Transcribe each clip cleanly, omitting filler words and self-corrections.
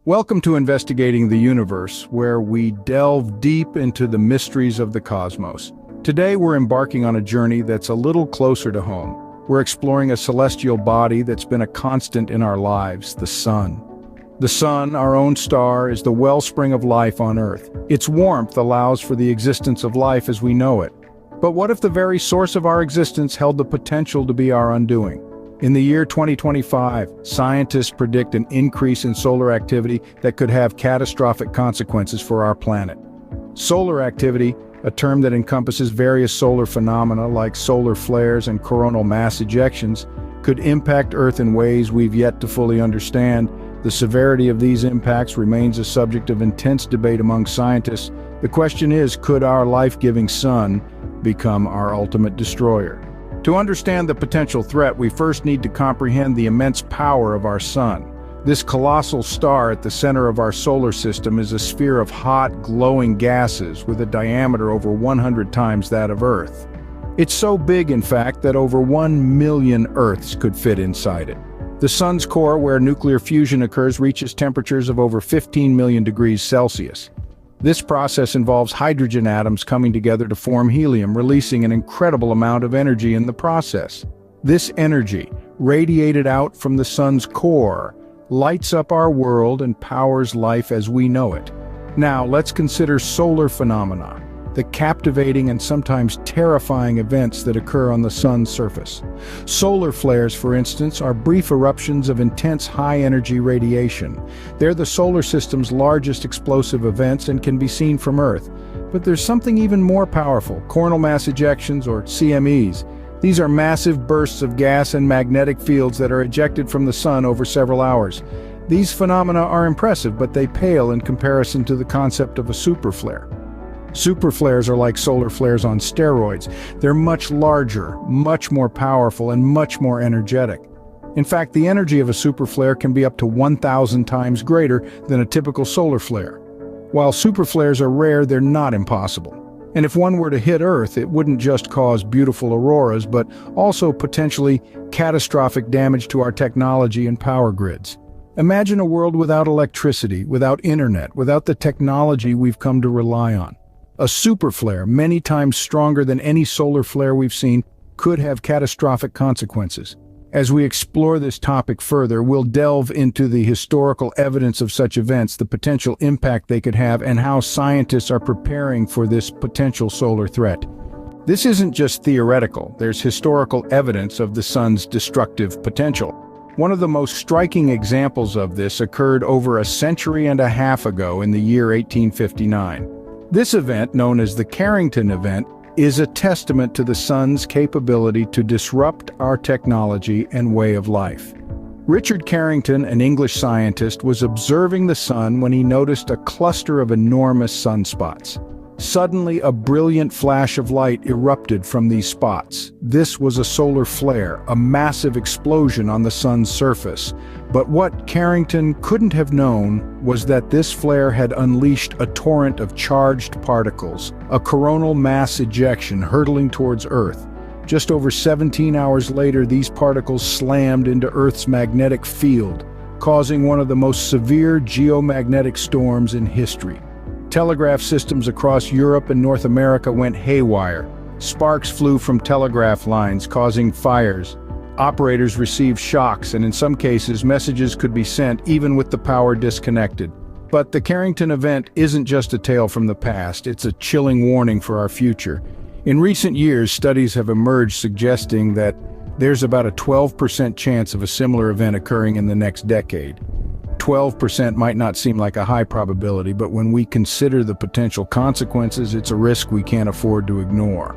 Welcome to Investigating the Universe, where we delve deep into the mysteries of the cosmos. Today we're embarking on a journey that's a little closer to home. We're exploring a celestial body that's been a constant in our lives, the sun. The sun, our own star, is the wellspring of life on Earth. Its warmth allows for the existence of life as we know it. But what if the very source of our existence held the potential to be our undoing? In the year 2025, scientists predict an increase in solar activity that could have catastrophic consequences for our planet. Solar activity, a term that encompasses various solar phenomena like solar flares and coronal mass ejections, could impact Earth in ways we've yet to fully understand. The severity of these impacts remains a subject of intense debate among scientists. The question is, could our life-giving sun become our ultimate destroyer? To understand the potential threat, we first need to comprehend the immense power of our sun. This colossal star at the center of our solar system is a sphere of hot, glowing gases with a diameter over 100 times that of Earth. It's so big, in fact, that over 1 million Earths could fit inside it. The sun's core, where nuclear fusion occurs, reaches temperatures of over 15 million degrees Celsius. This process involves hydrogen atoms coming together to form helium, releasing an incredible amount of energy in the process. This energy, radiated out from the sun's core, lights up our world and powers life as we know it. Now, let's consider solar phenomena, the captivating and sometimes terrifying events that occur on the sun's surface. Solar flares, for instance, are brief eruptions of intense high-energy radiation. They're the solar system's largest explosive events and can be seen from Earth. But there's something even more powerful: coronal mass ejections, or CMEs. These are massive bursts of gas and magnetic fields that are ejected from the sun over several hours. These phenomena are impressive, but they pale in comparison to the concept of a superflare. Superflares are like solar flares on steroids. They're much larger, much more powerful, and much more energetic. In fact, the energy of a superflare can be up to 1,000 times greater than a typical solar flare. While superflares are rare, they're not impossible. And if one were to hit Earth, it wouldn't just cause beautiful auroras, but also potentially catastrophic damage to our technology and power grids. Imagine a world without electricity, without internet, without the technology we've come to rely on. A superflare, many times stronger than any solar flare we've seen, could have catastrophic consequences. As we explore this topic further, we'll delve into the historical evidence of such events, the potential impact they could have, and how scientists are preparing for this potential solar threat. This isn't just theoretical. There's historical evidence of the sun's destructive potential. One of the most striking examples of this occurred over a century and a half ago in the year 1859. This event, known as the Carrington event, is a testament to the sun's capability to disrupt our technology and way of life. Richard Carrington, an English scientist, was observing the sun when he noticed a cluster of enormous sunspots. Suddenly, a brilliant flash of light erupted from these spots. This was a solar flare, a massive explosion on the sun's surface. But what Carrington couldn't have known was that this flare had unleashed a torrent of charged particles, a coronal mass ejection hurtling towards Earth. Just over 17 hours later, these particles slammed into Earth's magnetic field, causing one of the most severe geomagnetic storms in history. Telegraph systems across Europe and North America went haywire. Sparks flew from telegraph lines, causing fires. Operators received shocks, and in some cases, messages could be sent even with the power disconnected. But the Carrington event isn't just a tale from the past, it's a chilling warning for our future. In recent years, studies have emerged suggesting that there's about a 12% chance of a similar event occurring in the next decade. 12% might not seem like a high probability, but when we consider the potential consequences, it's a risk we can't afford to ignore.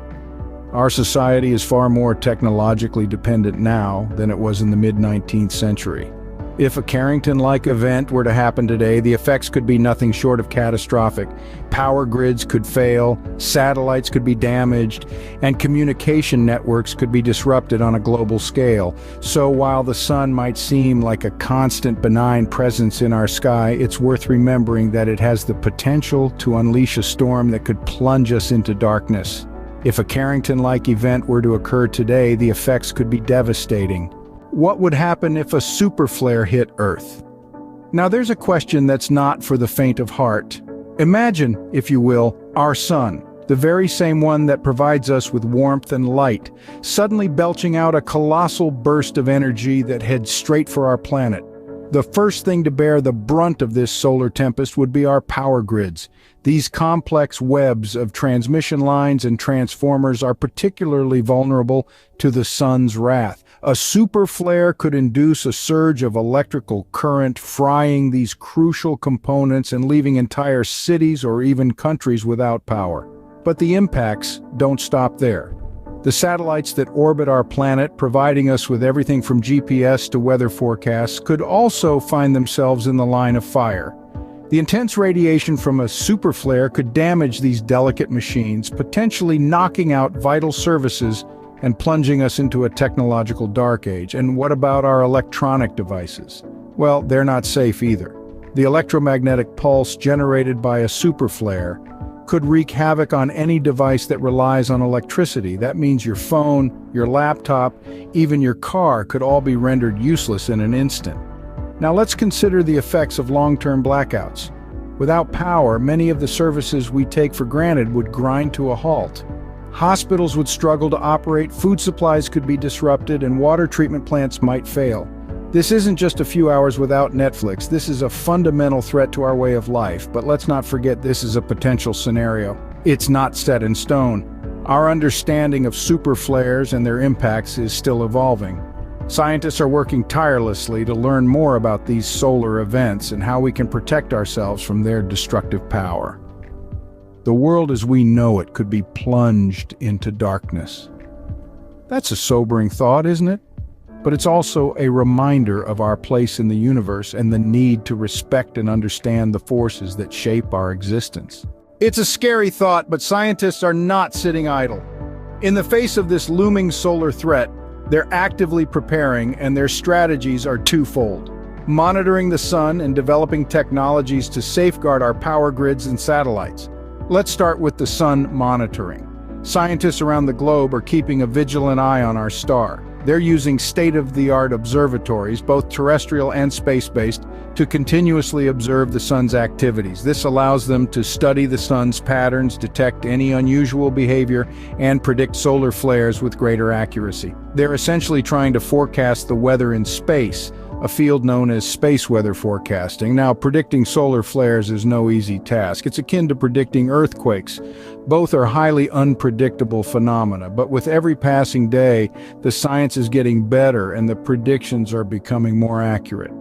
Our society is far more technologically dependent now than it was in the mid-19th century. If a Carrington-like event were to happen today, the effects could be nothing short of catastrophic. Power grids could fail, satellites could be damaged, and communication networks could be disrupted on a global scale. So while the sun might seem like a constant benign presence in our sky, it's worth remembering that it has the potential to unleash a storm that could plunge us into darkness. If a Carrington-like event were to occur today, the effects could be devastating. What would happen if a superflare hit Earth? Now there's a question that's not for the faint of heart. Imagine, if you will, our sun, the very same one that provides us with warmth and light, suddenly belching out a colossal burst of energy that heads straight for our planet. The first thing to bear the brunt of this solar tempest would be our power grids. These complex webs of transmission lines and transformers are particularly vulnerable to the sun's wrath. A super flare could induce a surge of electrical current, frying these crucial components and leaving entire cities or even countries without power. But the impacts don't stop there. The satellites that orbit our planet, providing us with everything from GPS to weather forecasts, could also find themselves in the line of fire. The intense radiation from a super flare could damage these delicate machines, potentially knocking out vital services and plunging us into a technological dark age. And what about our electronic devices? Well, they're not safe either. The electromagnetic pulse generated by a super flare could wreak havoc on any device that relies on electricity. That means your phone, your laptop, even your car could all be rendered useless in an instant. Now let's consider the effects of long-term blackouts. Without power, many of the services we take for granted would grind to a halt. Hospitals would struggle to operate, food supplies could be disrupted, and water treatment plants might fail. This isn't just a few hours without Netflix. This is a fundamental threat to our way of life. But let's not forget, this is a potential scenario. It's not set in stone. Our understanding of super flares and their impacts is still evolving. Scientists are working tirelessly to learn more about these solar events and how we can protect ourselves from their destructive power. The world as we know it could be plunged into darkness. That's a sobering thought, isn't it? But it's also a reminder of our place in the universe and the need to respect and understand the forces that shape our existence. It's a scary thought, but scientists are not sitting idle. In the face of this looming solar threat, they're actively preparing, and their strategies are twofold: monitoring the sun and developing technologies to safeguard our power grids and satellites. Let's start with the sun monitoring. Scientists around the globe are keeping a vigilant eye on our star. They're using state-of-the-art observatories, both terrestrial and space-based, to continuously observe the sun's activities. This allows them to study the sun's patterns, detect any unusual behavior, and predict solar flares with greater accuracy. They're essentially trying to forecast the weather in space, a field known as space weather forecasting. Now, predicting solar flares is no easy task. It's akin to predicting earthquakes. Both are highly unpredictable phenomena, but with every passing day, the science is getting better and the predictions are becoming more accurate.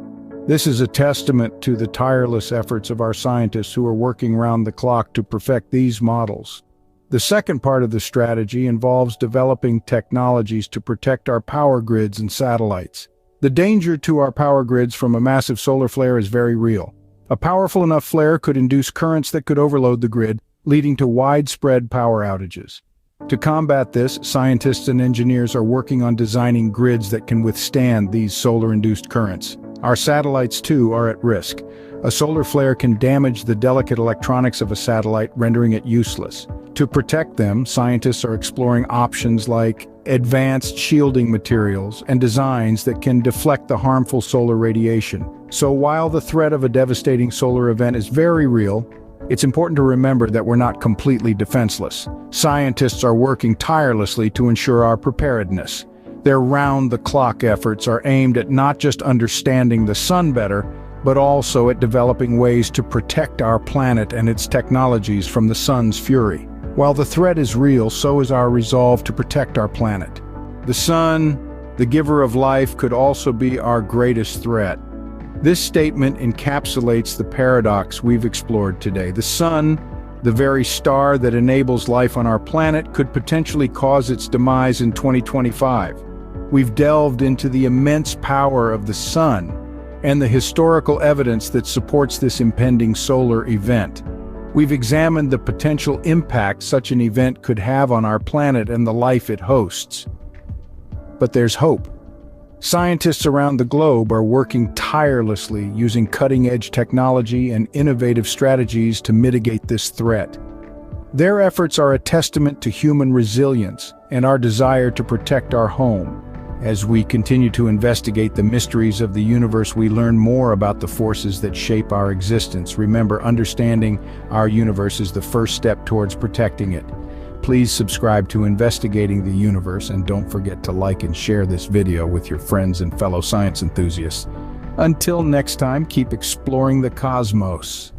This is a testament to the tireless efforts of our scientists who are working round the clock to perfect these models. The second part of the strategy involves developing technologies to protect our power grids and satellites. The danger to our power grids from a massive solar flare is very real. A powerful enough flare could induce currents that could overload the grid, leading to widespread power outages. To combat this, scientists and engineers are working on designing grids that can withstand these solar-induced currents. Our satellites, too, are at risk. A solar flare can damage the delicate electronics of a satellite, rendering it useless. To protect them, scientists are exploring options like advanced shielding materials and designs that can deflect the harmful solar radiation. So while the threat of a devastating solar event is very real, it's important to remember that we're not completely defenseless. Scientists are working tirelessly to ensure our preparedness. Their round-the-clock efforts are aimed at not just understanding the sun better, but also at developing ways to protect our planet and its technologies from the sun's fury. While the threat is real, so is our resolve to protect our planet. The sun, the giver of life, could also be our greatest threat. This statement encapsulates the paradox we've explored today. The sun, the very star that enables life on our planet, could potentially cause its demise in 2025. We've delved into the immense power of the sun and the historical evidence that supports this impending solar event. We've examined the potential impact such an event could have on our planet and the life it hosts. But there's hope. Scientists around the globe are working tirelessly using cutting-edge technology and innovative strategies to mitigate this threat. Their efforts are a testament to human resilience and our desire to protect our home. As we continue to investigate the mysteries of the universe, we learn more about the forces that shape our existence. Remember, understanding our universe is the first step towards protecting it. Please subscribe to Investigating the Universe, and don't forget to like and share this video with your friends and fellow science enthusiasts. Until next time, keep exploring the cosmos.